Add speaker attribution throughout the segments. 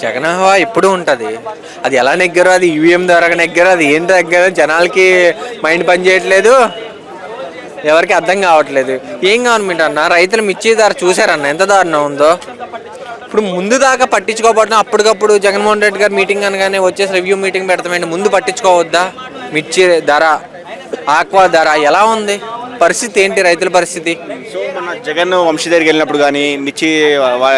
Speaker 1: జగన్ హవా ఎప్పుడూ ఉంటుంది. అది ఎలా నెగ్గారో, అది ఈవీఎం ద్వారా నెగ్గారో, అది ఏంటి నెగ్గారో జనాలకి మైండ్ పని చేయట్లేదు, ఎవరికి అర్థం కావట్లేదు. ఏం గవర్నమెంట్ అన్న, రైతులు మిర్చి ధర చూసారన్న ఎంత దారుణం ఉందో. ఇప్పుడు ముందు దాకా పట్టించుకోబోతున్నా, అప్పటికప్పుడు జగన్మోహన్ రెడ్డి గారు మీటింగ్ అనగానే వచ్చేసి రివ్యూ మీటింగ్ పెడతామండి. ముందు పట్టించుకోవద్దా? మిర్చి ధర, ఆక్వా ధర ఎలా ఉంది, పరిస్థితి ఏంటి, రైతుల పరిస్థితి?
Speaker 2: సో మన జగన్ వంశీ దగ్గరికి వెళ్ళినప్పుడు కానీ మిర్చి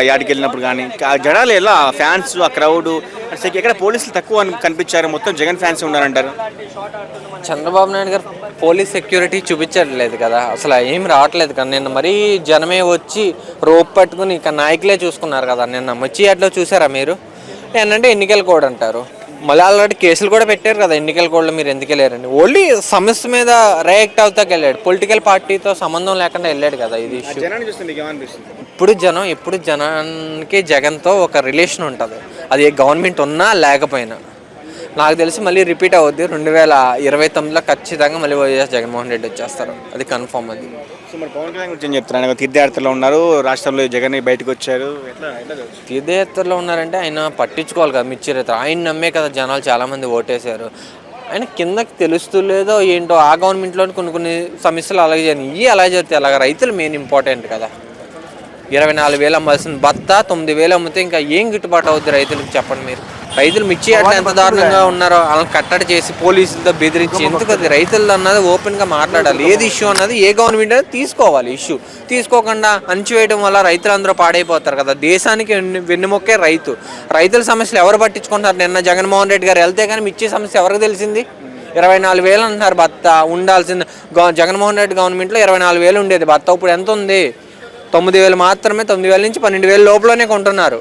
Speaker 2: యాడికి వెళ్ళినప్పుడు కానీ ఆ జనాలు ఎలా ఫ్యాన్స్ ఆ క్రౌడ్ అసలు ఎక్కడ పోలీసులు తక్కువ కనిపించారు, మొత్తం జగన్ ఫ్యాన్స్ ఉన్నారంటారు.
Speaker 1: చంద్రబాబు నాయుడు గారు పోలీస్ సెక్యూరిటీ చూపించట్లేదు కదా, అసలు ఏం రావట్లేదు కదా. నిన్న మరీ జనమే వచ్చి రోప్ పట్టుకుని ఇక నాయకులే చూసుకున్నారు కదా. నిన్న మిర్చి యాడ్లో చూసారా మీరు? ఏంటంటే ఎన్నికల కోడ్ అంటారు, మళ్ళీ ఆల్రెడీ కేసులు కూడా పెట్టారు కదా ఎన్నికల కోడ్లో. మీరు ఎందుకు వెళ్ళారండి? ఓన్లీ సమస్య మీద రియాక్ట్ అవుతాకి వెళ్ళాడు, పొలిటికల్ పార్టీతో సంబంధం లేకుండా వెళ్ళాడు కదా. ఇది ఇష్యూ. ఎప్పుడు జనానికి జగన్తో ఒక రిలేషన్ ఉంటుంది, అది గవర్నమెంట్ ఉన్నా లేకపోయినా. నాకు తెలిసి మళ్ళీ రిపీట్ అవుద్ది 2029లో ఖచ్చితంగా మళ్ళీ వైఎస్ జగన్మోహన్ రెడ్డి వచ్చేస్తారు, అది కన్ఫర్మ్. అది
Speaker 2: సో మరి పవన్ కళ్యాణ్ గురించి ఏం చెప్తారు? తీర్థయాత్రలో ఉన్నారు, రాష్ట్రంలో జగన్ బయటకు వచ్చారు,
Speaker 1: తీర్థయాత్రలో ఉన్నారంటే ఆయన పట్టించుకోవాలి కదా మిర్చి రైతు. ఆయన నమ్మే కదా జనాలు చాలామంది ఓటేశారు. ఆయన కిందకి తెలుస్తూ లేదో ఏంటో ఆ గవర్నమెంట్లో కొన్ని సమస్యలు అలాగే జరిగినాయి, అలాగే జరుగుతాయి. అలాగే రైతులు మెయిన్ ఇంపార్టెంట్ కదా. 24,000 అమ్మాల్సిన భత్త 9,000 అమ్మితే ఇంకా ఏం గిట్టుబాటు అవుద్ది రైతులకు చెప్పండి మీరు? రైతులు మిర్చి అట్లా ఎంత దారుణంగా ఉన్నారో వాళ్ళని కట్టడి చేసి పోలీసులతో బెదిరించి ఎందుకు? అది రైతులు అన్నది ఓపెన్గా మాట్లాడాలి. ఏది ఇష్యూ అన్నది ఏ గవర్నమెంట్ అనేది తీసుకోవాలి. ఇష్యూ తీసుకోకుండా అణచివేయడం వల్ల రైతులందరూ పాడైపోతారు కదా. దేశానికి వెన్నెముక్కే రైతు. రైతుల సమస్యలు ఎవరు పట్టించుకుంటారు? నిన్న జగన్మోహన్ రెడ్డి గారు వెళ్తే కానీ మిర్చి సమస్య ఎవరికి తెలిసింది? 24,000 అంటున్నారు భత్త. ఉండాల్సింది జగన్మోహన్ రెడ్డి గవర్నమెంట్లో 24,000 ఉండేది భత్త, ఇప్పుడు ఎంత ఉంది? 9,000 మాత్రమే. 9,000 నుంచి 12,000 లోపలనే కొంటున్నారు.